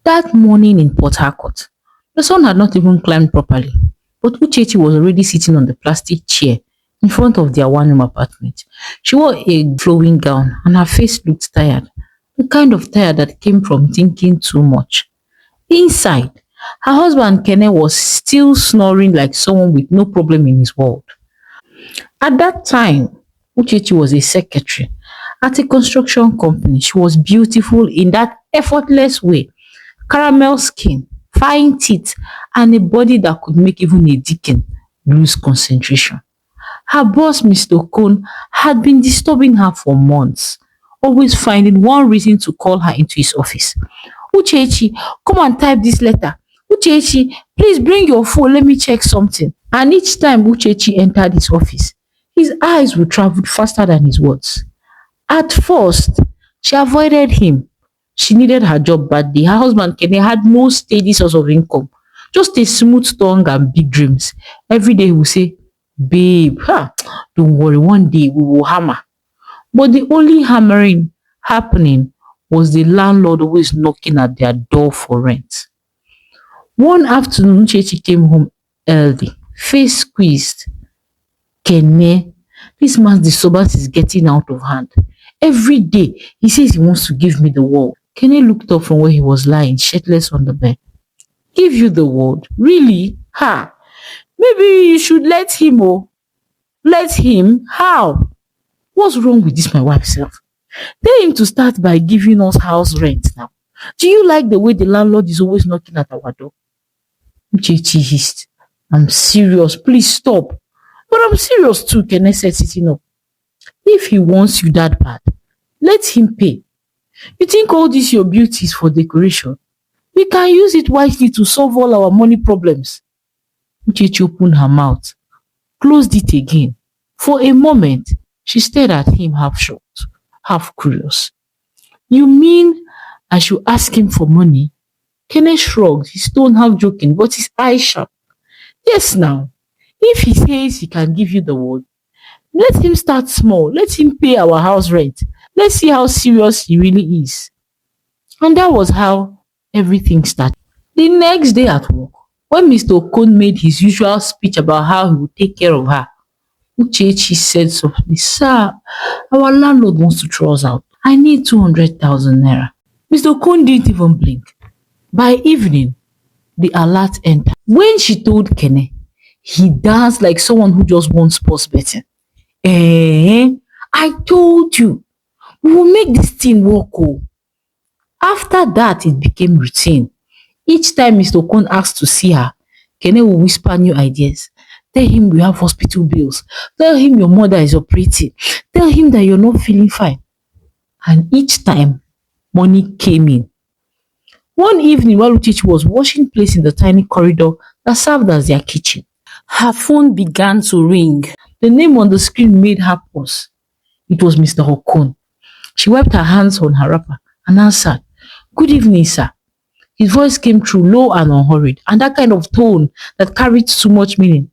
That morning in Port Harcourt, the sun had not even climbed properly, but Uchechi was already sitting on the plastic chair in front of their one-room apartment. She wore a flowing gown and her face looked tired, the kind of tired that came from thinking too much. Inside, her husband Kene was still snoring like someone with no problem in his world. At that time, Uchechi was a secretary at a construction company. She was beautiful in that effortless way, caramel skin, fine teeth, and a body that could make even a deacon lose concentration. Her boss, Mr. Okon, had been disturbing her for months, always finding one reason to call her into his office. Uchechi, come and type this letter. Uchechi, please bring your phone, let me check something. And each time Uchechi entered his office, his eyes would travel faster than his words. At first, she avoided him. She needed her job badly. Her husband Kene had no steady source of income, just a smooth tongue and big dreams. Every day he would say, babe, don't worry, one day we will hammer. But the only hammering happening was the landlord always knocking at their door for rent. One afternoon, Chechi came home early, face squeezed. Kene, this man's disturbance is getting out of hand. Every day, he says he wants to give me the world. Kene looked up from where he was lying, shirtless on the bed. Give you the world? Really? Ha! Maybe you should let him, oh. Let him? How? What's wrong with this, my wife self? Tell him to start by giving us house rent now. Do you like the way the landlord is always knocking at our door? Uchechi hissed. I'm serious. Please stop. But I'm serious too, Kene said, sitting up. If he wants you that bad, let him pay. You think all this your beauty is for decoration? We can use it wisely to solve all our money problems. Uchechi opened her mouth, closed it again. For a moment, she stared at him half shocked, half curious. You mean I should ask him for money? Kenneth shrugged, his tone half joking, but his eyes sharp. Yes now, if he says he can give you the world, let him start small. Let him pay our house rent. Let's see how serious he really is. And that was how everything started. The next day at work, when Mr. Okon made his usual speech about how he would take care of her, Uchechi said softly, Sir, our landlord wants to throw us out. I need 200,000 naira. Mr. Okon didn't even blink. By evening, the alert entered. When she told Kene, he danced like someone who just won sports betting. I told you, we will make this thing work. Oh. After that, it became routine. Each time Mr. Okon asked to see her, Kene will whisper new ideas. Tell him we have hospital bills. Tell him your mother is operating. Tell him that you're not feeling fine. And each time, money came in. One evening while Uchechi was washing plates in the tiny corridor that served as their kitchen, her phone began to ring. The name on the screen made her pause. It was Mr. Okon. She wiped her hands on her wrapper and answered, Good evening, sir. His voice came through low and unhurried, and that kind of tone that carried too much meaning.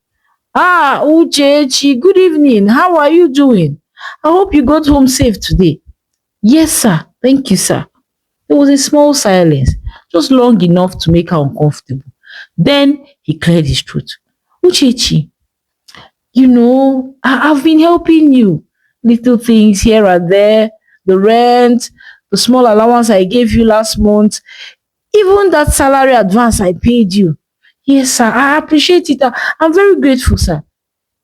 Ah, Uchechi, good evening. How are you doing? I hope you got home safe today. Yes, sir. Thank you, sir. There was a small silence, just long enough to make her uncomfortable. Then he cleared his throat. Uchechi, I've been helping you. Little things here and there, the rent, the small allowance I gave you last month, even that salary advance I paid you. Yes, sir, I appreciate it. I'm very grateful, sir.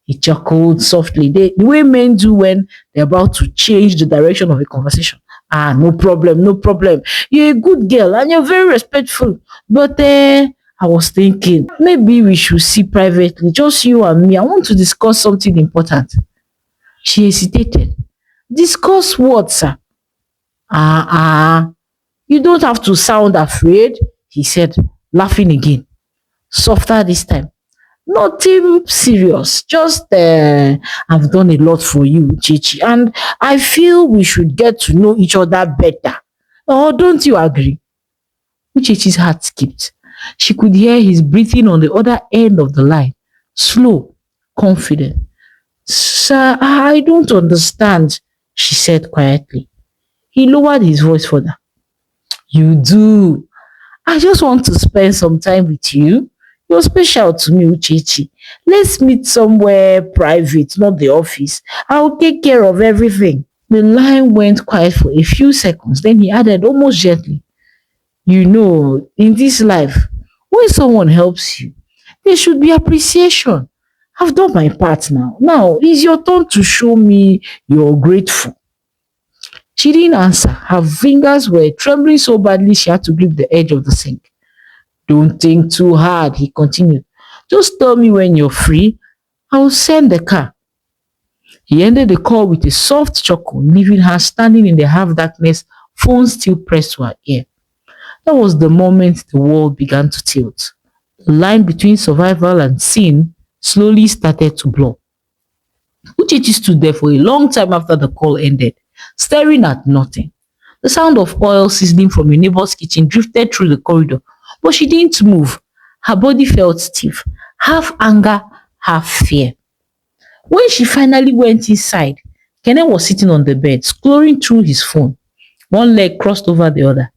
He chuckled softly, the way men do when they're about to change the direction of a conversation. Ah, no problem, no problem. You're a good girl and you're very respectful. But I was thinking, maybe we should see privately, just you and me. I want to discuss something important. She hesitated. Discuss what, sir? You don't have to sound afraid, he said, laughing again. Softer this time. Nothing serious. Just I've done a lot for you, Chichi, and I feel we should get to know each other better. Oh, don't you agree? Uchechi's heart skipped. She could hear his breathing on the other end of the line. Slow, confident. Sir, I don't understand, she said quietly. He lowered his voice further. You do. I just want to spend some time with you. You're special to me, Uchechi. Let's meet somewhere private, not the office. I'll take care of everything. The line went quiet for a few seconds. Then he added almost gently, you know, in this life, when someone helps you, there should be appreciation. I've done my part now. Now it's your turn to show me you're grateful. She didn't answer. Her fingers were trembling so badly she had to grip the edge of the sink. Don't think too hard, he continued. Just tell me when you're free. I'll send the car. He ended the call with a soft chuckle, leaving her standing in the half darkness, phone still pressed to her ear. That was the moment the world began to tilt. The line between survival and sin slowly started to blur. Uchechi stood there for a long time after the call ended, staring at nothing. The sound of oil sizzling from a neighbor's kitchen drifted through the corridor, but she didn't move. Her body felt stiff, half anger, half fear. When she finally went inside, Kene was sitting on the bed, scrolling through his phone, one leg crossed over the other.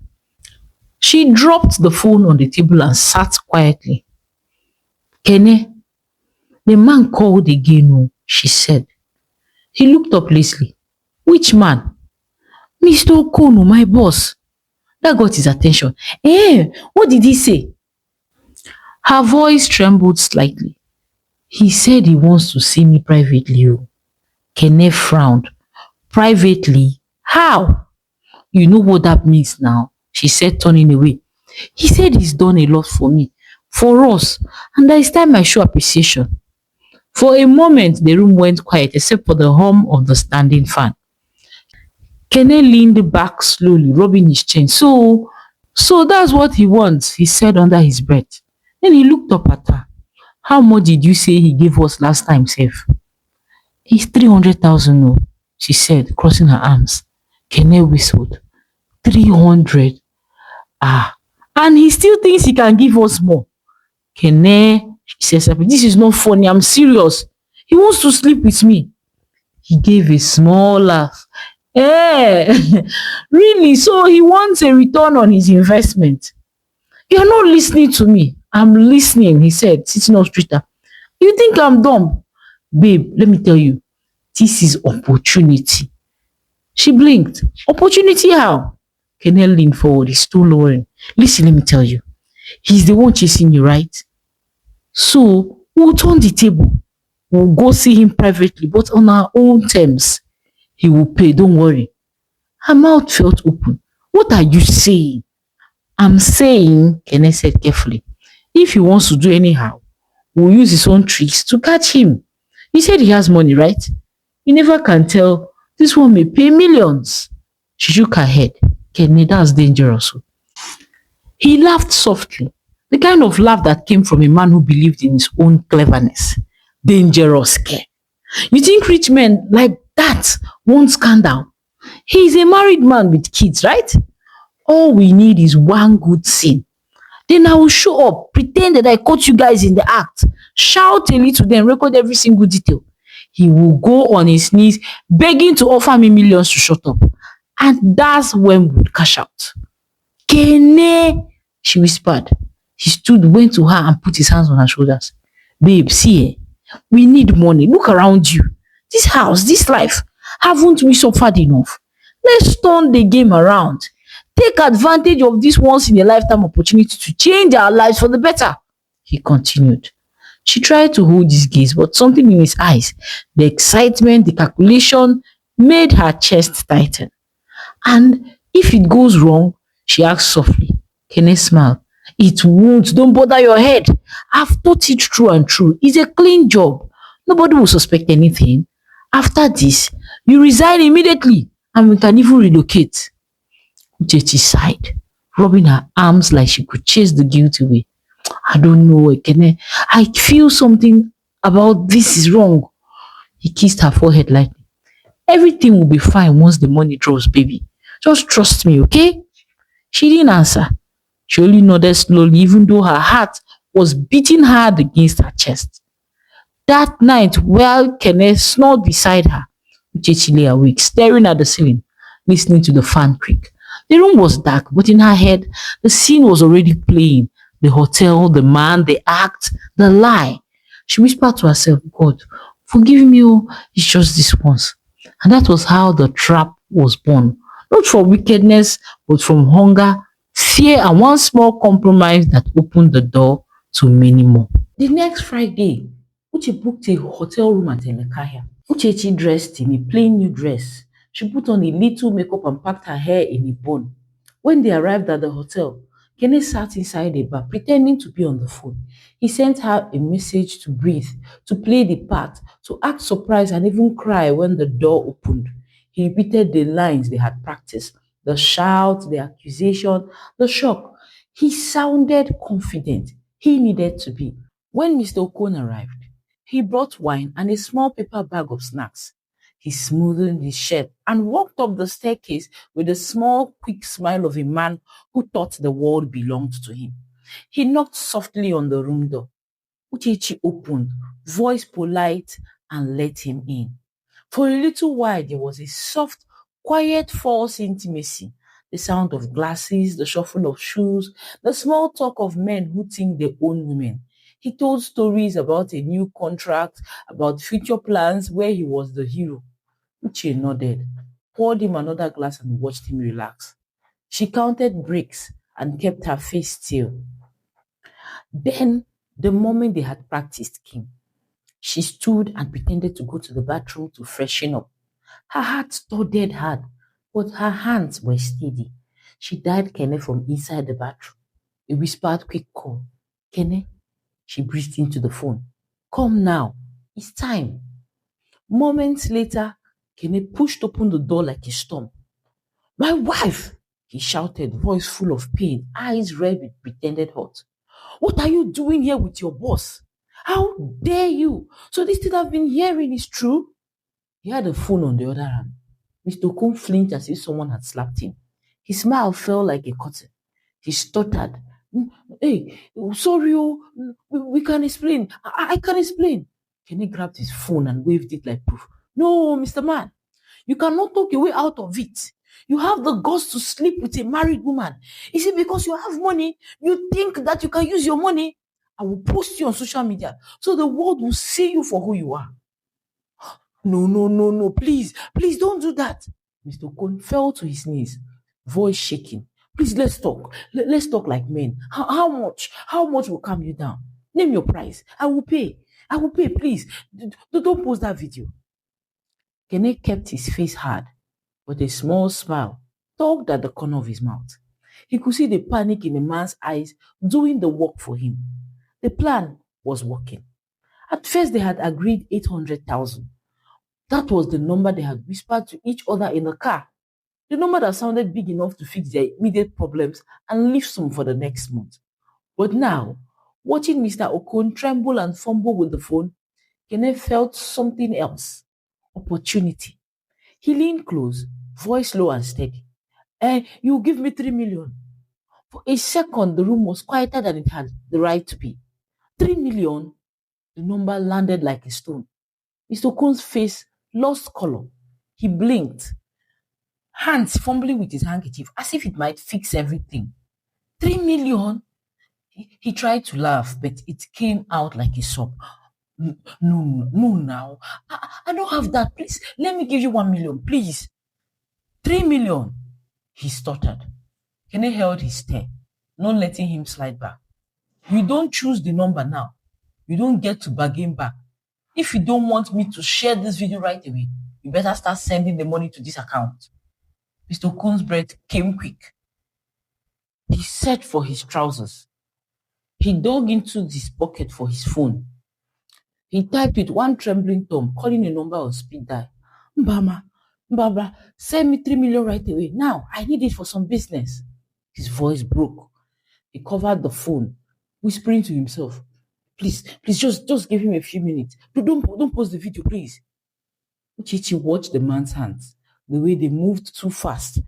She dropped the phone on the table and sat quietly. Kene, the man called again, oh, she said. He looked up lazily. Which man? Mr. Okono, my boss. That got his attention. Eh, what did he say? Her voice trembled slightly. He said he wants to see me privately. Oh. Kene frowned. Privately? How? You know what that means now, she said, turning away. He said he's done a lot for me, for us, and that it's time I show appreciation. For a moment, the room went quiet except for the hum of the standing fan. Kene leaned back slowly, rubbing his chin. So that's what he wants, he said under his breath. Then he looked up at her. How much did you say he gave us last time, Seth? It's 300,000, no, she said, crossing her arms. Kene whistled. 300? Ah, and he still thinks he can give us more. Kene, she said, this is not funny, I'm serious. He wants to sleep with me. He gave a small laugh. Eh, really? So he wants a return on his investment. You're not listening to me. I'm listening, he said, sitting up straighter. You think I'm dumb? Babe, let me tell you, this is opportunity. She blinked. Opportunity how? Kene leaned forward, he's still lowering. Listen, let me tell you. He's the one chasing you, right? So, we'll turn the table. We'll go see him privately, but on our own terms. He will pay, don't worry. Her mouth felt open. What are you saying? I'm saying, Kene said carefully, if he wants to do anyhow, we'll use his own tricks to catch him. He said he has money, right? You never can tell. This one may pay millions. She shook her head. Kene, that's dangerous. He laughed softly, the kind of laugh that came from a man who believed in his own cleverness. Dangerous, Ke. You think rich men like that won't scandal? He's a married man with kids, right? All we need is one good scene. Then I will show up, pretend that I caught you guys in the act, shout a little, then record every single detail. He will go on his knees begging to offer me millions to shut up. And that's when we would cash out. Kene, she whispered. He stood, went to her and put his hands on her shoulders. Babe, see, we need money. Look around you. This house, this life, haven't we suffered enough? Let's turn the game around. Take advantage of this once in a lifetime opportunity to change our lives for the better, he continued. She tried to hold his gaze, but something in his eyes, the excitement, the calculation, made her chest tighten. And if it goes wrong, she asked softly. Kene smiled. It won't. Don't bother your head. I've thought it through and through. It's a clean job. Nobody will suspect anything. After this, you resign immediately and we can even relocate. Uchechi sighed, rubbing her arms like she could chase the guilt away. I don't know, Ekene. I feel something about this is wrong. He kissed her forehead lightly. Everything will be fine once the money drops, baby. Just trust me, okay? She didn't answer. She only nodded slowly, even though her heart was beating hard against her chest. That night, while Kene snored beside her, Uchechi lay awake, staring at the ceiling, listening to the fan creak. The room was dark, but in her head, the scene was already playing. The hotel, the man, the act, the lie. She whispered to herself, God, forgive me, oh, it's just this once. And that was how the trap was born. Not from wickedness, but from hunger, fear, and one small compromise that opened the door to many more. The next Friday, Uche booked a hotel room at Elekahia. Uchechi dressed in a plain new dress. She put on a little makeup and packed her hair in a bun. When they arrived at the hotel, Kene sat inside a bar pretending to be on the phone. He sent her a message to breathe, to play the part, to act surprised and even cry when the door opened. He repeated the lines they had practiced, the shout, the accusation, the shock. He sounded confident. He needed to be. When Mr. Okon arrived, he brought wine and a small paper bag of snacks. He smoothed his shirt and walked up the staircase with a small, quick smile of a man who thought the world belonged to him. He knocked softly on the room door. Uchechi opened, voice polite, and let him in. For a little while, there was a soft, quiet, false intimacy. The sound of glasses, the shuffle of shoes, the small talk of men who think they own women. He told stories about a new contract, about future plans where he was the hero. Uche nodded, poured him another glass and watched him relax. She counted bricks and kept her face still. Then, the moment they had practiced came. She stood and pretended to go to the bathroom to freshen up. Her heart thudded hard, but her hands were steady. She dialed Kene from inside the bathroom. A whispered quick call. Kene, she breathed into the phone. Come now, it's time. Moments later, Kene pushed open the door like a storm. My wife, he shouted, voice full of pain, eyes red with pretended hurt. What are you doing here with your boss? How dare you? So this thing I've been hearing is true? He had a phone on the other hand. Mr. Okun flinched as if someone had slapped him. His smile fell like a curtain. He stuttered. Hey, sorry, oh, we can explain. I can explain. Kenny grabbed his phone and waved it like proof. No, Mr. Man, you cannot talk your way out of it. You have the guts to sleep with a married woman. Is it because you have money? You think that you can use your money? I will post you on social media so the world will see you for who you are. No, no, no, no, please don't do that. Mr. Okon fell to his knees, voice shaking. Please, let's talk. Let's talk like men. How much? How much will calm you down? Name your price. I will pay. Please. Don't post that video. Kene kept his face hard, but a small smile tugged at the corner of his mouth. He could see the panic in the man's eyes doing the work for him. The plan was working. At first, they had agreed 800,000. That was the number they had whispered to each other in the car. The number that sounded big enough to fix their immediate problems and leave some for the next month. But now, watching Mr. Okon tremble and fumble with the phone, Kene felt something else. Opportunity. He leaned close, voice low and steady. You give me 3 million. For a second, the room was quieter than it had the right to be. 3 million? The number landed like a stone. Mr. Okon's face lost color. He blinked, hands fumbling with his handkerchief as if it might fix everything. 3 million? He tried to laugh, but it came out like a sob. No, now. I don't have that. Please, let me give you 1 million, please. 3 million, he stuttered. Kene held his stare, not letting him slide back. You don't choose the number now. You don't get to bargain back. If you don't want me to share this video right away, you better start sending the money to this account. Mr. Okon's breath came quick. He searched for his trousers. He dug into his pocket for his phone. He typed with one trembling thumb, calling a number on speed dial. Mbaba, send me 3 million right away. Now, I need it for some business. His voice broke. He covered the phone, whispering to himself, Please, just give him a few minutes. Don't post the video, please. Uchechi watched the man's hands, the way they moved too fast.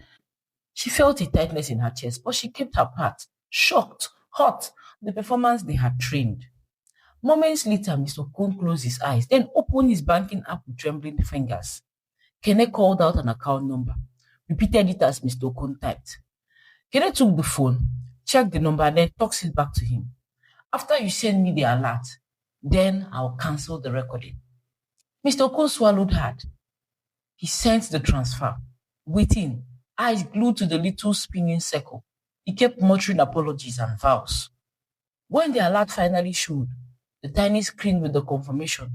She felt a tightness in her chest, but she kept her part, shocked, hot, the performance they had trained. Moments later, Mr. Okon closed his eyes, then opened his banking app with trembling fingers. Kene called out an account number, repeated it as Mr. Okon typed. Kene took the phone, checked the number, and then talks it back to him. After you send me the alert, then I'll cancel the recording. Mr. Oko swallowed hard. He sent the transfer, waiting, eyes glued to the little spinning circle. He kept muttering apologies and vows. When the alert finally showed, the tiny screen with the confirmation,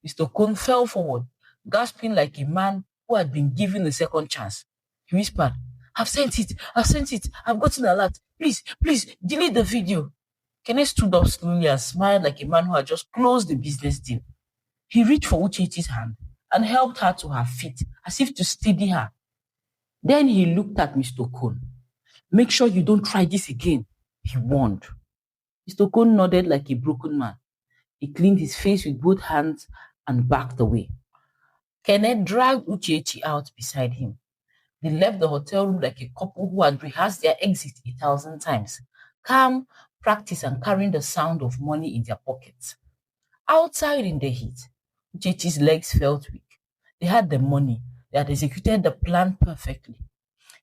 Mr. Cone fell forward, gasping like a man who had been given a second chance. He whispered, I've sent it, I've gotten an alert. Please, delete the video. Kenneth stood up slowly and smiled like a man who had just closed the business deal. He reached for Uchechi's hand and helped her to her feet as if to steady her. Then he looked at Mr. Cone. Make sure you don't try this again, he warned. Mr. Cone nodded like a broken man. He cleaned his face with both hands and backed away. Kenneth dragged Uchechi out beside him. They left the hotel room like a couple who had rehearsed their exit 1,000 times, calm, practiced, and carrying the sound of money in their pockets. Outside in the heat, Uchechi's legs felt weak. They had the money. They had executed the plan perfectly.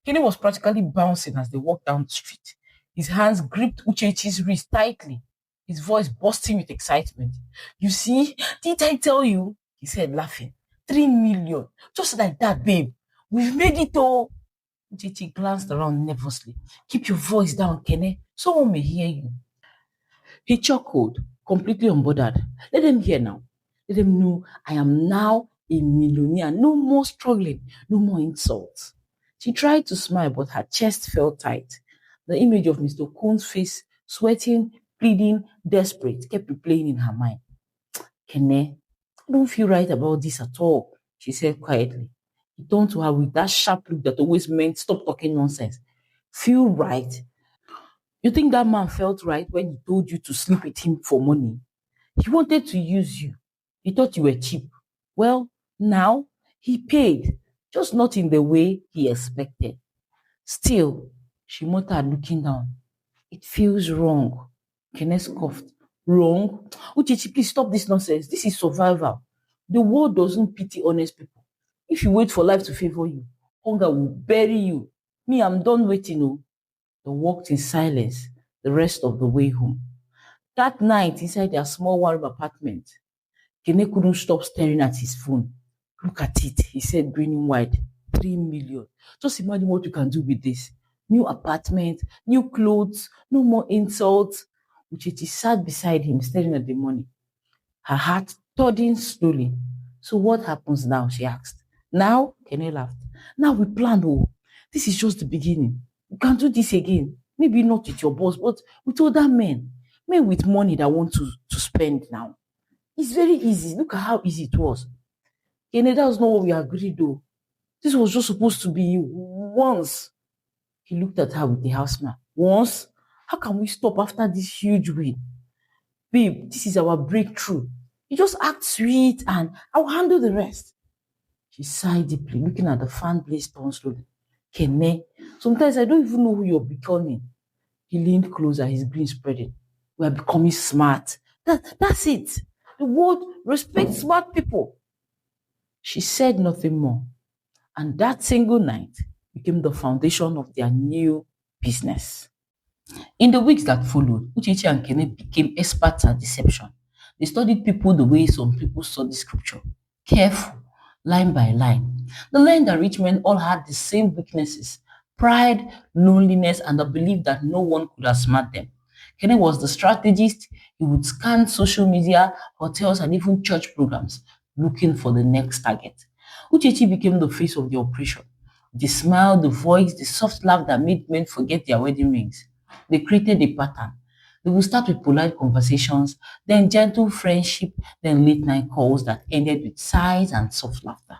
Kenny was practically bouncing as they walked down the street. His hands gripped Uchechi's wrist tightly, his voice bursting with excitement. You see, didn't I tell you? He said, laughing. 3 million. Just like that, babe. We've made it all. Uchechi glanced around nervously. Keep your voice down, Kene. Someone may hear you. He chuckled, completely unbothered. Let them hear now. Let them know I am now a millionaire. No more struggling. No more insults. She tried to smile, but her chest felt tight. The image of Mr. Cone's face, sweating, pleading, desperate, kept replaying in her mind. Kene, I don't feel right about this at all, she said quietly. He turned to her with that sharp look that always meant stop talking nonsense. Feel right? You think that man felt right when he told you to sleep with him for money? He wanted to use you. He thought you were cheap. Well, now he paid, just not in the way he expected. Still, she muttered, looking down. It feels wrong. Kenneth coughed. Wrong? Uchechi, please stop this nonsense. This is survival. The world doesn't pity honest people. If you wait for life to favor you, hunger will bury you. Me, I'm done waiting. Oh. They walked in silence the rest of the way home. That night, inside their small one-room apartment, Kene couldn't stop staring at his phone. Look at it, he said, grinning wide. 3 million. Just imagine what you can do with this. New apartment, new clothes, no more insults. Uchechi sat beside him, staring at the money, her heart thudding slowly. So what happens now? She asked. Now? Kene laughed. Now we plan. Oh, this is just the beginning. You can do this again. Maybe not with your boss, but with other men. Men with money that want to spend now. It's very easy. Look at how easy it was. Kene, that was not what we agreed though. This was just supposed to be once. He looked at her with a half smile. Once? How can we stop after this huge win? Babe, this is our breakthrough. You just act sweet and I'll handle the rest. She sighed deeply, looking at the fan blaze turn slowly. Kene, sometimes I don't even know who you're becoming. He leaned closer, his grin spreading. We are becoming smart. That's it. The world respects smart people. She said nothing more. And that single night became the foundation of their new business. In the weeks that followed, Uchechi and Kene became experts at deception. They studied people the way some people study scripture, careful, line by line. They learned that rich men all had the same weaknesses: pride, loneliness, and the belief that no one could outsmart them. Kene was the strategist. He would scan social media, hotels, and even church programs, looking for the next target. Uchechi became the face of the operation. The smile, the voice, the soft laugh that made men forget their wedding rings. They created a pattern. They would start with polite conversations, then gentle friendship, then late night calls that ended with sighs and soft laughter.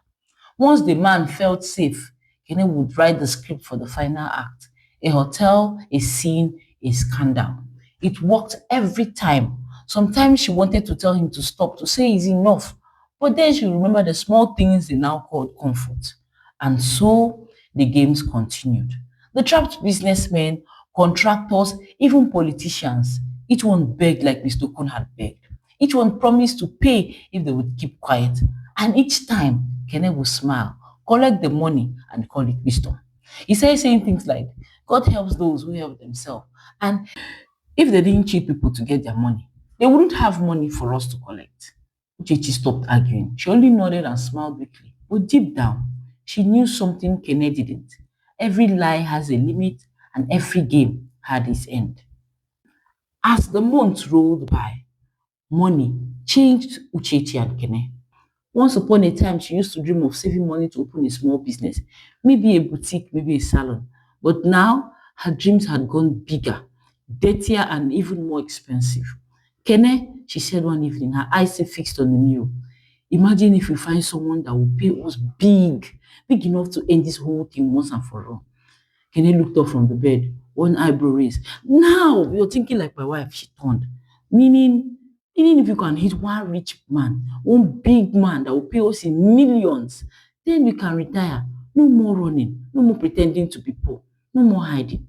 Once the man felt safe, Kene would write the script for the final act. A hotel, a scene, a scandal. It worked every time. Sometimes she wanted to tell him to stop, to say it's enough. But then she remembered the small things they now called comfort. And so the games continued. The trapped businessmen, contractors, even politicians, each one begged like Mr. Kun had begged. Each one promised to pay if they would keep quiet. And each time, Kenneth would smile, collect the money, and call it wisdom. He started saying things like, God helps those who help themselves. And if they didn't cheat people to get their money, they wouldn't have money for us to collect. Uchechi stopped arguing. She only nodded and smiled weakly. But deep down, she knew something Kene didn't. Every lie has a limit, and every game had its end. As the months rolled by, money changed Uchechi and Kene. Once upon a time, she used to dream of saving money to open a small business, maybe a boutique, maybe a salon. But now, her dreams had gone bigger, dirtier, and even more expensive. Kene, she said one evening, her eyes still fixed on the mirror. Imagine if we find someone that will pay us big enough to end this whole thing once and for all. Kenny looked up from the bed, one eyebrow raised. Now you're thinking like my wife, she turned. Meaning, meaning if you can hit one rich man, one big man that will pay us in millions, then we can retire. No more running, no more pretending to be poor, no more hiding.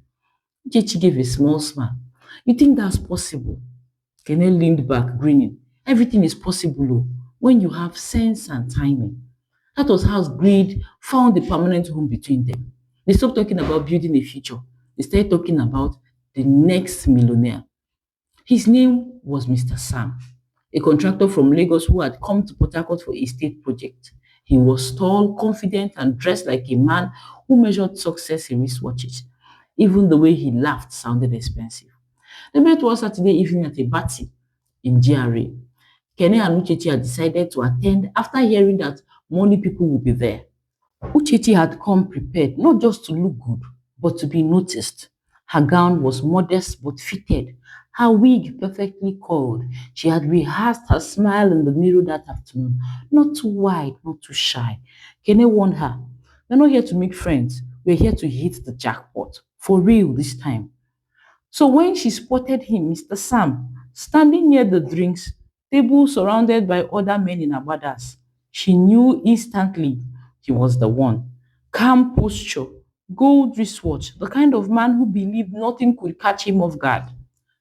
Jechi gave a small smile. You think that's possible? Kenny leaned back, grinning. Everything is possible oh, when you have sense and timing. That was how greed found a permanent home between them. They stopped talking about building a future. They started talking about the next millionaire. His name was Mr. Sam, a contractor from Lagos who had come to Port Harcourt for a state project. He was tall, confident, and dressed like a man who measured success in wristwatches. Even the way he laughed sounded expensive. They met one Saturday evening at a party in GRA. Kene and Uchechi had decided to attend after hearing that money people would be there. Uchechi had come prepared not just to look good, but to be noticed. Her gown was modest but fitted, her wig perfectly curled. She had rehearsed her smile in the mirror that afternoon, not too wide, not too shy. Kene warned her, "We're not here to make friends, we're here to hit the jackpot. For real this time." So when she spotted him, Mr. Sam, standing near the drinks table surrounded by other men in abbadas, she knew instantly he was the one. Calm posture, gold wristwatch, the kind of man who believed nothing could catch him off guard.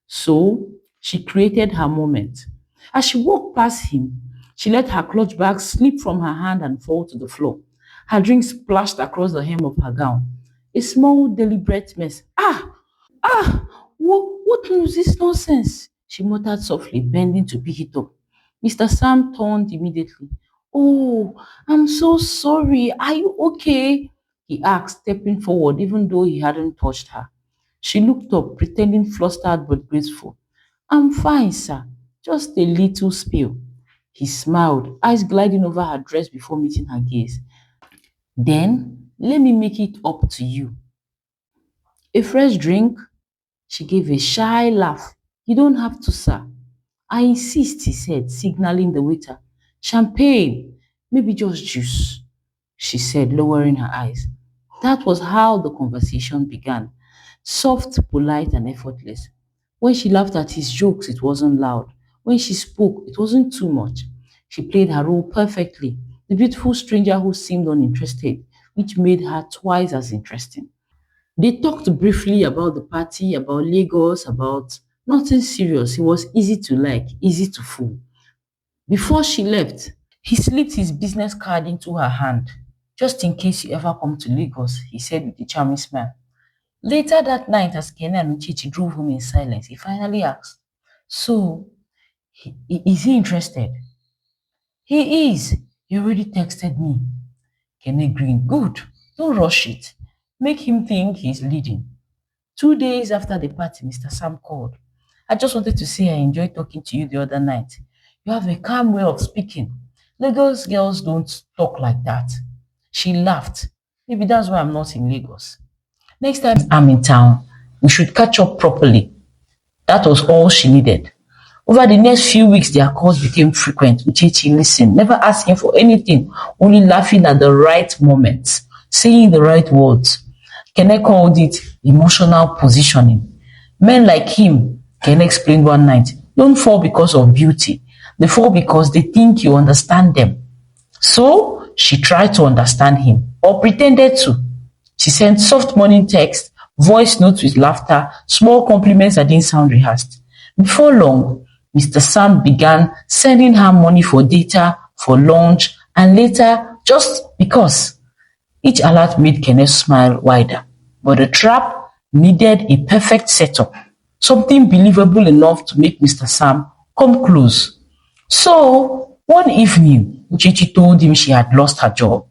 So she created her moment. As she walked past him, she let her clutch bag slip from her hand and fall to the floor. Her drink splashed across the hem of her gown. A small, deliberate mess. Ah! Ah, what was this nonsense? She muttered softly, bending to pick it up. Mr. Sam turned immediately. Oh, I'm so sorry. Are you okay? He asked, stepping forward, even though he hadn't touched her. She looked up, pretending flustered but grateful. I'm fine, sir. Just a little spill. He smiled, eyes gliding over her dress before meeting her gaze. Then, let me make it up to you. A fresh drink? She gave a shy laugh. You don't have to, sir. I insist, he said, signaling the waiter. Champagne, maybe just juice, she said, lowering her eyes. That was how the conversation began. Soft, polite, and effortless. When she laughed at his jokes, it wasn't loud. When she spoke, it wasn't too much. She played her role perfectly. The beautiful stranger who seemed uninterested, which made her twice as interesting. They talked briefly about the party, about Lagos, about nothing serious. He was easy to like, easy to fool. Before she left, he slipped his business card into her hand. Just in case you ever come to Lagos, he said with a charming smile. Later that night, as Kene and Uchichi drove home in silence, he finally asked, So, is he interested? He is. He already texted me. Kene grinned. Good. Don't rush it. Make him think he's leading. 2 days after the party, Mr. Sam called. I just wanted to say I enjoyed talking to you the other night. You have a calm way of speaking. Lagos girls don't talk like that. She laughed. Maybe that's why I'm not in Lagos. Next time I'm in town, we should catch up properly. That was all she needed. Over the next few weeks, their calls became frequent. Uchechi listened, never asking for anything, only laughing at the right moments, saying the right words. Kene called it emotional positioning. Men like him, Kene explained one night, don't fall because of beauty. They fall because they think you understand them. So she tried to understand him, or pretended to. She sent soft morning texts, voice notes with laughter, small compliments that didn't sound rehearsed. Before long, Mr. Sam began sending her money for data, for lunch, and later just because. Each alert made Kenneth smile wider. But the trap needed a perfect setup, something believable enough to make Mr. Sam come close. So, one evening, Uchechi told him she had lost her job.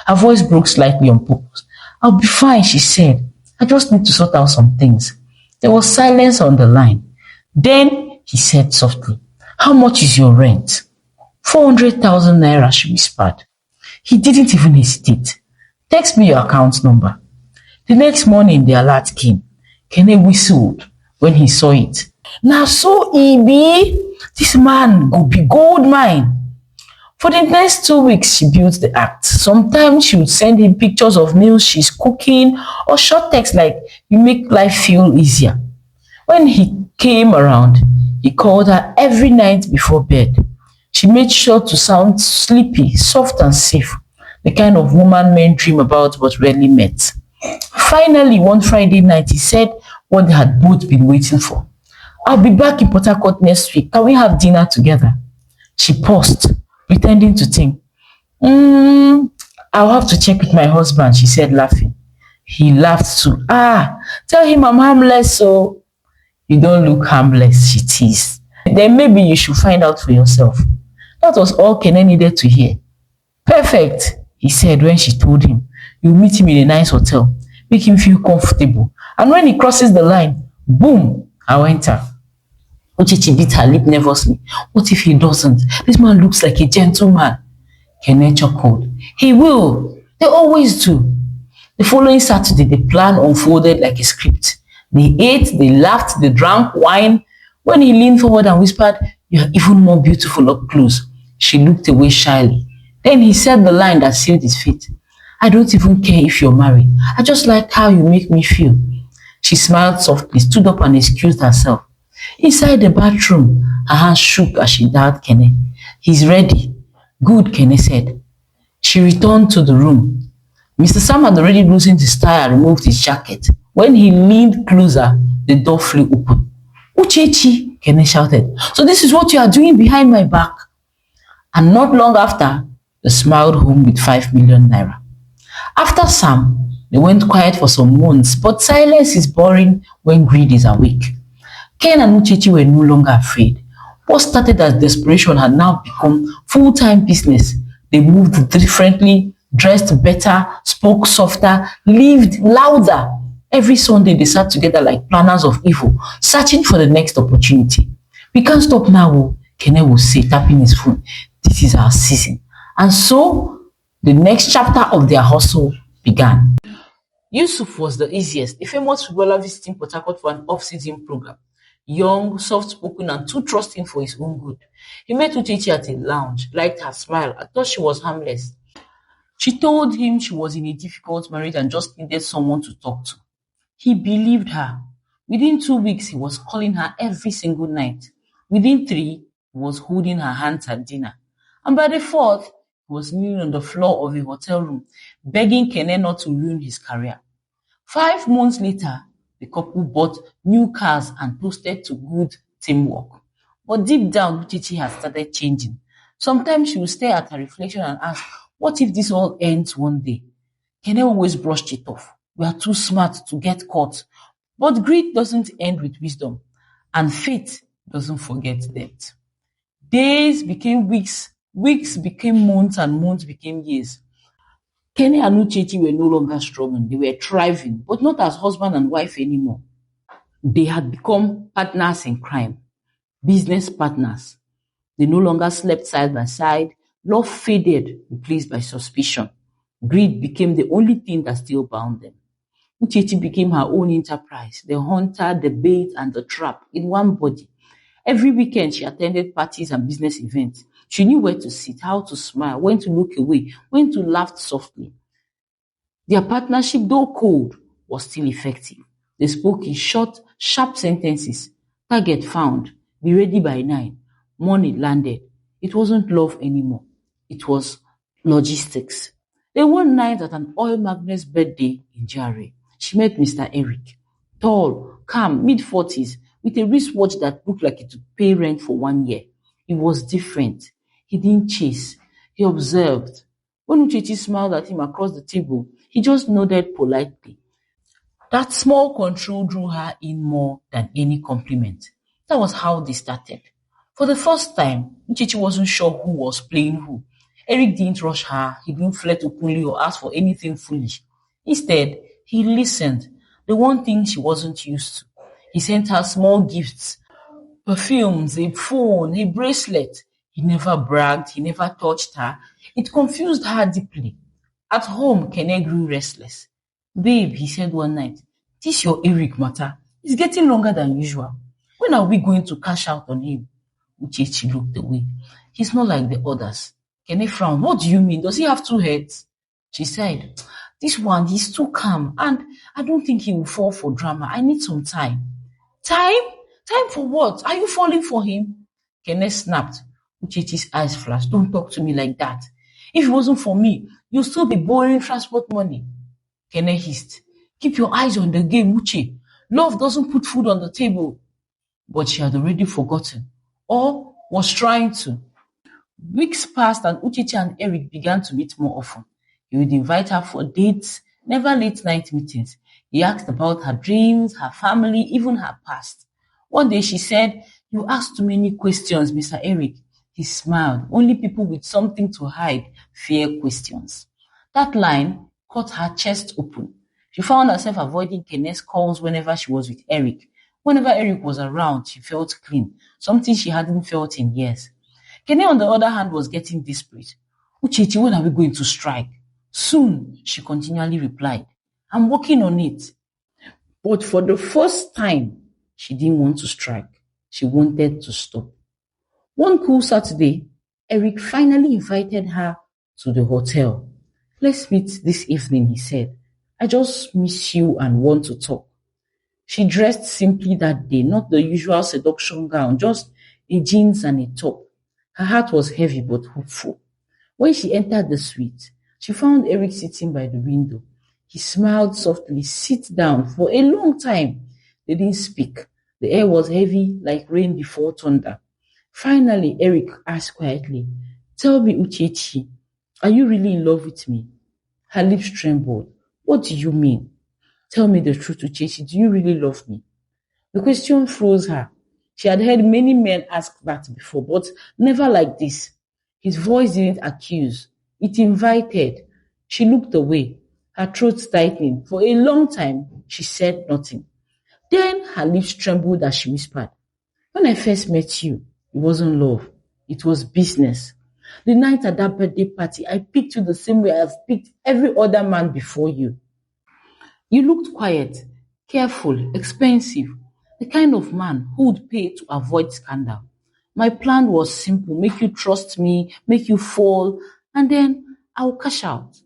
Her voice broke slightly on purpose. I'll be fine, she said. I just need to sort out some things. There was silence on the line. Then he said softly, how much is your rent? 400,000 naira, she whispered. He didn't even hesitate. Text me your account number. The next morning, the alert came. Kene whistled when he saw it. Now so e be, this man go be gold mine. For the next 2 weeks, she built the act. Sometimes she would send him pictures of meals she's cooking or short texts like, you make life feel easier. When he came around, he called her every night before bed. She made sure to sound sleepy, soft and safe, the kind of woman men dream about but rarely met. Finally, one Friday night, he said what they had both been waiting for. I'll be back in Port Harcourt next week. Can we have dinner together? She paused, pretending to think. Mm, I'll have to check with my husband, she said, laughing. He laughed too. Ah, tell him I'm harmless, so you don't look harmless, she teased. Then maybe you should find out for yourself. That was all Kene needed to hear. Perfect, he said when she told him. You meet him in a nice hotel, make him feel comfortable. And when he crosses the line, boom, I'll enter. Uchechi bit her lip nervously. What if he doesn't? This man looks like a gentleman. Kene chuckled. He will. They always do. The following Saturday, the plan unfolded like a script. They ate, they laughed, they drank wine. When he leaned forward and whispered, you are even more beautiful up close, she looked away shyly. Then he said the line that sealed his fate. I don't even care if you're married. I just like how you make me feel. She smiled softly, stood up and excused herself. Inside the bathroom, her hands shook as she dialed Kene. He's ready. Good, Kene said. She returned to the room. Mr. Sam had already loosened his tie and removed his jacket. When he leaned closer, the door flew open. Uchechi, Kene shouted. So this is what you are doing behind my back? And not long after, they smiled home with 5 million naira. After Sam, they went quiet for some months, but silence is boring when greed is awake. Ken and Uchechi were no longer afraid. What started as desperation had now become full-time business. They moved differently, dressed better, spoke softer, lived louder. Every Sunday they sat together like planners of evil, searching for the next opportunity. We can't stop now, Kene would say, tapping his phone. This is our season. And so the next chapter of their hustle began. Yusuf was the easiest, a famous footballer visiting Port Harcourt for an off-season program. Young, soft-spoken, and too trusting for his own good. He met Uchechi at a lounge, liked her smile, and thought she was harmless. She told him she was in a difficult marriage and just needed someone to talk to. He believed her. Within 2 weeks, he was calling her every single night. Within 3, he was holding her hands at dinner. And by the 4th, he was kneeling on the floor of a hotel room, begging Kene not to ruin his career. 5 months later, the couple bought new cars and toasted to good teamwork. But deep down, Uchechi had started changing. Sometimes she would stare at her reflection and ask, what if this all ends one day? Kene always brushed it off. We are too smart to get caught. But greed doesn't end with wisdom, and faith doesn't forget debt. Days became weeks, weeks became months, and months became years. Kene and Uchechi were no longer struggling, they were thriving, but not as husband and wife anymore. They had become partners in crime, business partners. They no longer slept side by side. Love faded, replaced by suspicion. Greed became the only thing that still bound them. Uchechi became her own enterprise, the hunter, the bait, and the trap in one body. Every weekend, she attended parties and business events. She knew where to sit, how to smile, when to look away, when to laugh softly. Their partnership, though cold, was still effective. They spoke in short, sharp sentences. Target found. Be ready by 9. Money landed. It wasn't love anymore. It was logistics. Then one night at an oil magnet's birthday in Jare, she met Mr. Eric. Tall, calm, mid-40s, with a wristwatch that looked like it would pay rent for 1 year. He was different. He didn't chase. He observed. When Uchechi smiled at him across the table, he just nodded politely. That small control drew her in more than any compliment. That was how they started. For the first time, Uchechi wasn't sure who was playing who. Eric didn't rush her, he didn't flirt openly or ask for anything foolish. Instead, he listened, the one thing she wasn't used to. He sent her small gifts, perfumes, a phone, a bracelet. He never bragged, he never touched her. It confused her deeply. At home, Kene grew restless. Babe, he said one night, this your Eric matter is getting longer than usual. When are we going to cash out on him? Uchechi looked away. He's not like the others. Kene frowned. What do you mean? Does he have two heads? She said, this one, he's too calm and I don't think he will fall for drama. I need some time. Time? Time for what? Are you falling for him? Kenneth snapped. Uchechi's eyes flashed. Don't talk to me like that. If it wasn't for me, you'll still be borrowing transport money. Kenneth hissed. Keep your eyes on the game, Uche. Love doesn't put food on the table. But she had already forgotten. Or was trying to. Weeks passed and Uchechi and Eric began to meet more often. He would invite her for dates, never late night meetings. He asked about her dreams, her family, even her past. One day she said, you ask too many questions, Mr. Eric. He smiled. Only people with something to hide fear questions. That line cut her chest open. She found herself avoiding Kene's calls whenever she was with Eric. Whenever Eric was around, she felt clean, something she hadn't felt in years. Kene, on the other hand, was getting desperate. Uchechi, when are we going to strike? Soon, she continually replied. I'm working on it. But for the first time, she didn't want to strike. She wanted to stop. One cool Saturday, Eric finally invited her to the hotel. Let's meet this evening, he said. I just miss you and want to talk. She dressed simply that day, not the usual seduction gown, just a jeans and a top. Her heart was heavy but hopeful. When she entered the suite, she found Eric sitting by the window. He smiled softly. Sit down. For a long time, they didn't speak. The air was heavy like rain before thunder. Finally, Eric asked quietly, tell me, Uchechi, are you really in love with me? Her lips trembled. What do you mean? Tell me the truth, Uchechi. Do you really love me? The question froze her. She had heard many men ask that before, but never like this. His voice didn't accuse. It invited. She looked away, her throat tightening. For a long time, she said nothing. Then her lips trembled as she whispered, when I first met you, it wasn't love. It was business. The night at that birthday party, I picked you the same way I've picked every other man before you. You looked quiet, careful, expensive, the kind of man who would pay to avoid scandal. My plan was simple, make you trust me, make you fall, and then I'll cash out.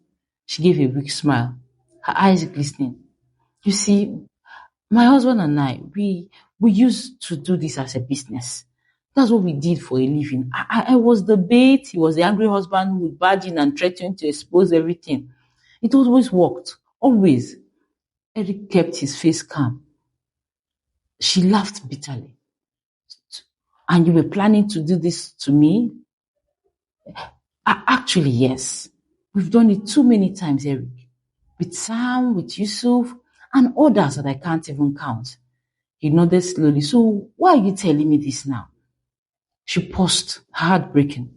She gave a weak smile, her eyes glistening. You see, my husband and I, we used to do this as a business. That's what we did for a living. I was the bait, he was the angry husband who would barge in and threaten to expose everything. It always worked, always. Eric kept his face calm. She laughed bitterly. And you were planning to do this to me? Actually, yes. We've done it too many times, Eric. With Sam, with Yusuf, and others that I can't even count. He nodded slowly. So why are you telling me this now? She paused, heartbreaking.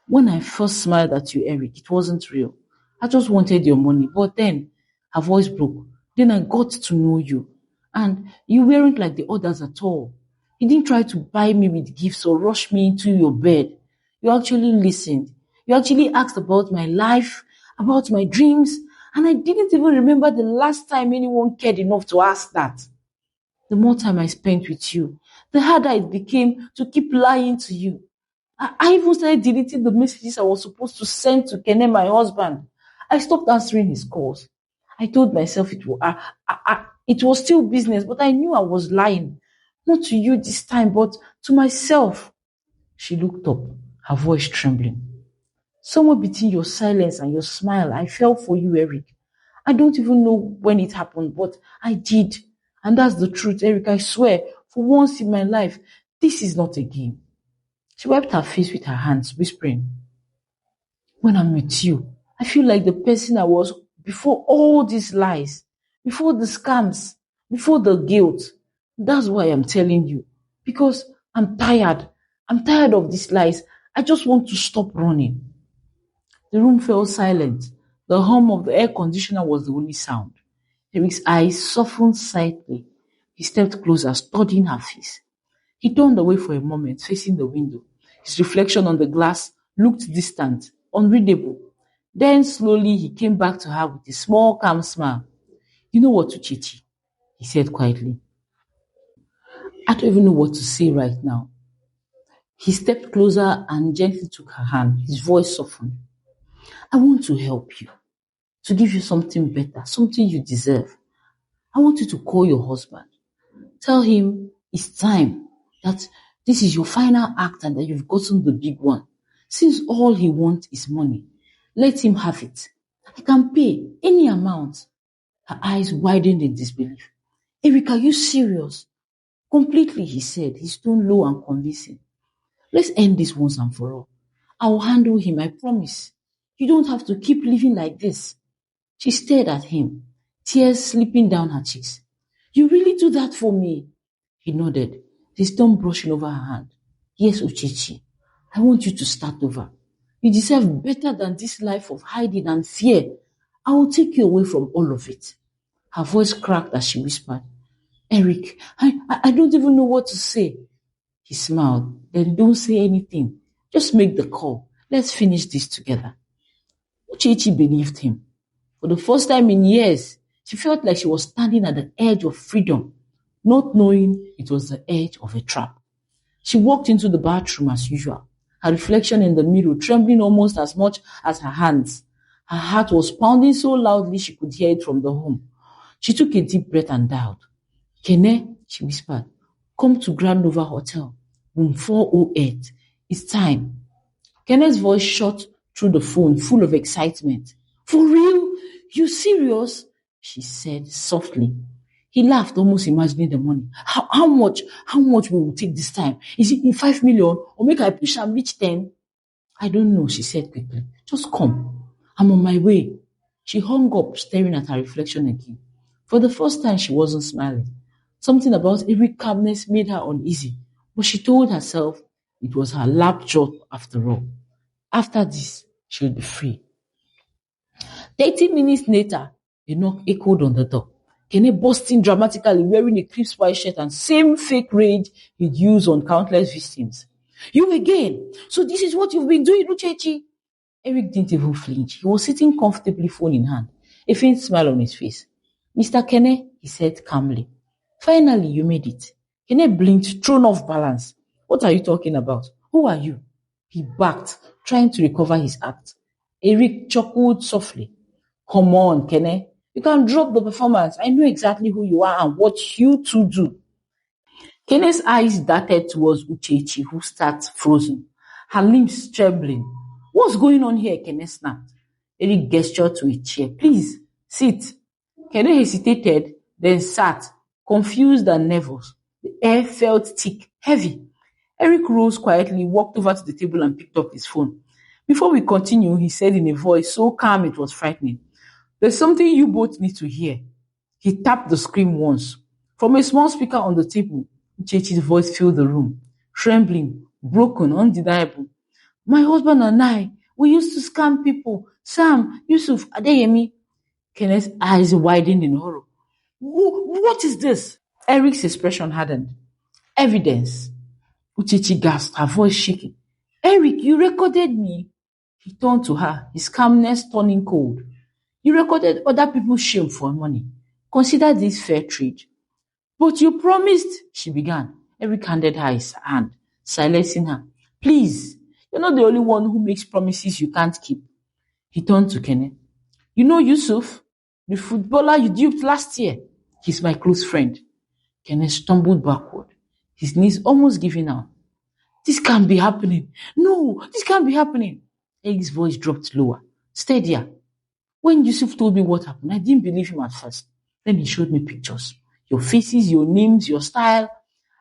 When I first smiled at you, Eric, it wasn't real. I just wanted your money. But then, her voice broke. Then I got to know you. And you weren't like the others at all. You didn't try to buy me with gifts or rush me into your bed. You actually listened. You actually asked about my life, about my dreams, and I didn't even remember the last time anyone cared enough to ask that. The more time I spent with you, the harder it became to keep lying to you. I even started deleting the messages I was supposed to send to Kene, my husband. I stopped answering his calls. I told myself it was still business, but I knew I was lying. Not to you this time, but to myself. She looked up, her voice trembling. Somewhere between your silence and your smile, I fell for you, Eric. I don't even know when it happened, but I did. And that's the truth, Eric. I swear, for once in my life, this is not a game. She wiped her face with her hands, whispering, when I'm with you, I feel like the person I was before all these lies. before the scams, before the guilt. That's why I'm telling you. Because I'm tired. I'm tired of these lies. I just want to stop running. The room fell silent. The hum of the air conditioner was the only sound. Eric's eyes softened slightly. He stepped closer, studying her face. He turned away for a moment, facing the window. His reflection on the glass looked distant, unreadable. Then slowly he came back to her with a small, calm smile. You know what, Uchechi? He said quietly. I don't even know what to say right now. He stepped closer and gently took her hand. His voice softened. I want to help you, to give you something better, something you deserve. I want you to call your husband. Tell him it's time, that this is your final act and that you've gotten the big one. Since all he wants is money, let him have it. I can pay any amount. Her eyes widened in disbelief. Eric, are you serious? Completely, he said, his tone low and convincing. Let's end this once and for all. I will handle him, I promise. You don't have to keep living like this. She stared at him, tears slipping down her cheeks. You really do that for me? He nodded, his thumb brushing over her hand. Yes, Uchechi, I want you to start over. You deserve better than this life of hiding and fear. I will take you away from all of it. Her voice cracked as she whispered, Eric, I don't even know what to say. He smiled. Then don't say anything. Just make the call. Let's finish this together. Uchechi believed him. For the first time in years, she felt like she was standing at the edge of freedom, not knowing it was the edge of a trap. She walked into the bathroom as usual, her reflection in the mirror trembling almost as much as her hands. Her heart was pounding so loudly she could hear it from the home. She took a deep breath and dialed. Kene, she whispered, come to Grand Nova Hotel, room 408. It's time. Kene's voice shot through the phone, full of excitement. For real? You serious? She said softly. He laughed, almost imagining the money. How much? How much will we take this time? Is it in 5 million or make I push and reach 10? I don't know, she said quickly. Just come. I'm on my way. She hung up, staring at her reflection again. For the first time, she wasn't smiling. Something about Eric's calmness made her uneasy, but she told herself it was her lap job after all. After this, she would be free. 30 minutes later, a knock echoed on the door. Kene burst in dramatically, wearing a crisp white shirt and same fake rage he'd used on countless victims. You again? So this is what you've been doing, Uchechi? Eric didn't even flinch. He was sitting comfortably, phone in hand, a faint smile on his face. Mr. Kene, he said calmly. Finally, you made it. Kene blinked, thrown off balance. What are you talking about? Who are you? He backed, trying to recover his act. Eric chuckled softly. Come on, Kene. You can drop the performance. I know exactly who you are and what you two do. Kene's eyes darted towards Uchechi, who sat frozen, her limbs trembling. What's going on here? Kene snapped. Eric gestured to a chair. Please, sit. Kene hesitated, then sat, confused and nervous. The air felt thick, heavy. Eric rose quietly, walked over to the table and picked up his phone. Before we continue, he said in a voice so calm it was frightening. There's something you both need to hear. He tapped the screen once. From a small speaker on the table, Uchechi's voice filled the room, trembling, broken, undeniable. My husband and I, we used to scam people. Sam, Yusuf, Adeyemi. Kenneth's eyes widened in horror. What is this? Eric's expression hardened. Evidence. Uchechi gasped, her voice shaking. Eric, you recorded me. He turned to her, his calmness turning cold. You recorded other people's shame for money. Consider this fair trade. But you promised, she began. Eric handed her his hand, silencing her. Please, you're not the only one who makes promises you can't keep. He turned to Kene. You know Yusuf, the footballer you duped last year? He's my close friend. Kene stumbled backward, his knees almost giving out. This can't be happening. No, this can't be happening. Eric's voice dropped lower, steadier. When Yusuf told me what happened, I didn't believe him at first. Then he showed me pictures. Your faces, your names, your style.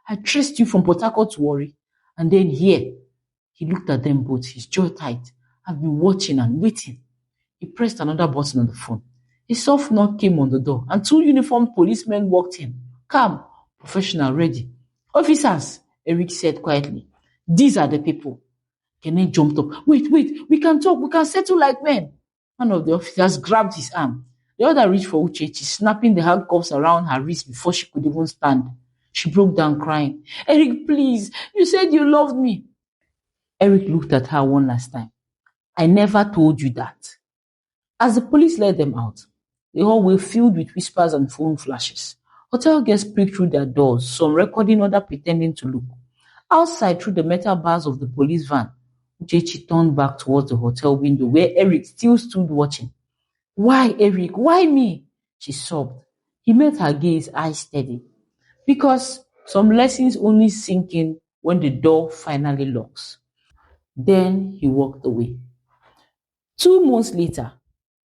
I traced you from Port Harcourt to Warri. And then here. He looked at them both, his jaw tight. I've been watching and waiting. He pressed another button on the phone. A soft knock came on the door, and two uniformed policemen walked in, calm, professional, ready. Officers, Eric said quietly, these are the people. Kene jumped up. Wait, wait, we can talk, we can settle like men. One of the officers grabbed his arm. The other reached for Uchechi, snapping the handcuffs around her wrist before she could even stand. She broke down crying. Eric, please, you said you loved me. Eric looked at her one last time. I never told you that. As the police led them out, the hallway filled with whispers and phone flashes. Hotel guests peeked through their doors, some recording, others pretending to look. Outside, through the metal bars of the police van, Uchechi turned back towards the hotel window where Eric still stood watching. Why, Eric? Why me? She sobbed. He met her gaze, eyes steady. Because some lessons only sink in when the door finally locks. Then he walked away. 2 months later,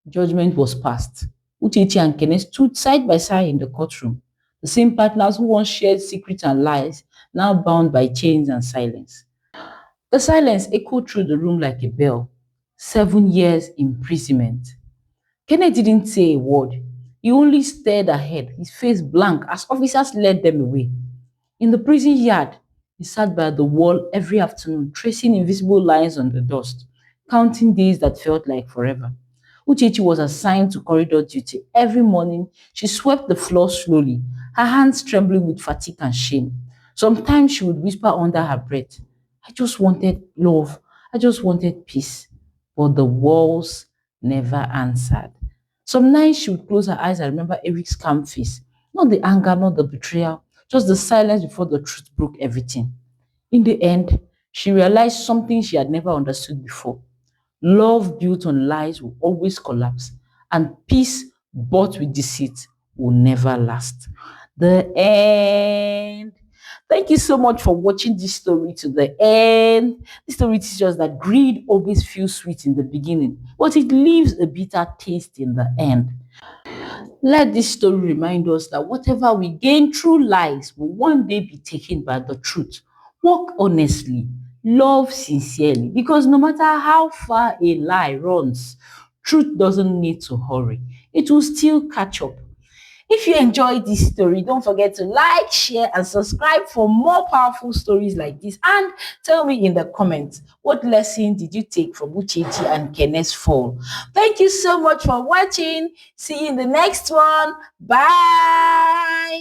judgment was passed. Uchechi and Kene stood side by side in the courtroom. The same partners who once shared secrets and lies, now bound by chains and silence. The silence echoed through the room like a bell. 7 years imprisonment. Kenneth didn't say a word. He only stared ahead, his face blank as officers led them away. In the prison yard, he sat by the wall every afternoon, tracing invisible lines on the dust, counting days that felt like forever. Uchechi was assigned to corridor duty. Every morning, she swept the floor slowly, her hands trembling with fatigue and shame. Sometimes she would whisper under her breath, I just wanted love. I just wanted peace. But the walls never answered. Some nights she would close her eyes and remember Eric's calm face. Not the anger, not the betrayal, just the silence before the truth broke everything. In the end, she realized something she had never understood before. Love built on lies will always collapse, and peace bought with deceit will never last. The end. Thank you so much for watching this story to the end. This story teaches us that greed always feels sweet in the beginning, but it leaves a bitter taste in the end. Let this story remind us that whatever we gain through lies will one day be taken by the truth. Walk honestly, love sincerely, because no matter how far a lie runs, truth doesn't need to hurry. It will still catch up. If you enjoyed this story, don't forget to like, share, and subscribe for more powerful stories like this. And tell me in the comments, what lesson did you take from Uchechi and Kene's fall? Thank you so much for watching. See you in the next one. Bye.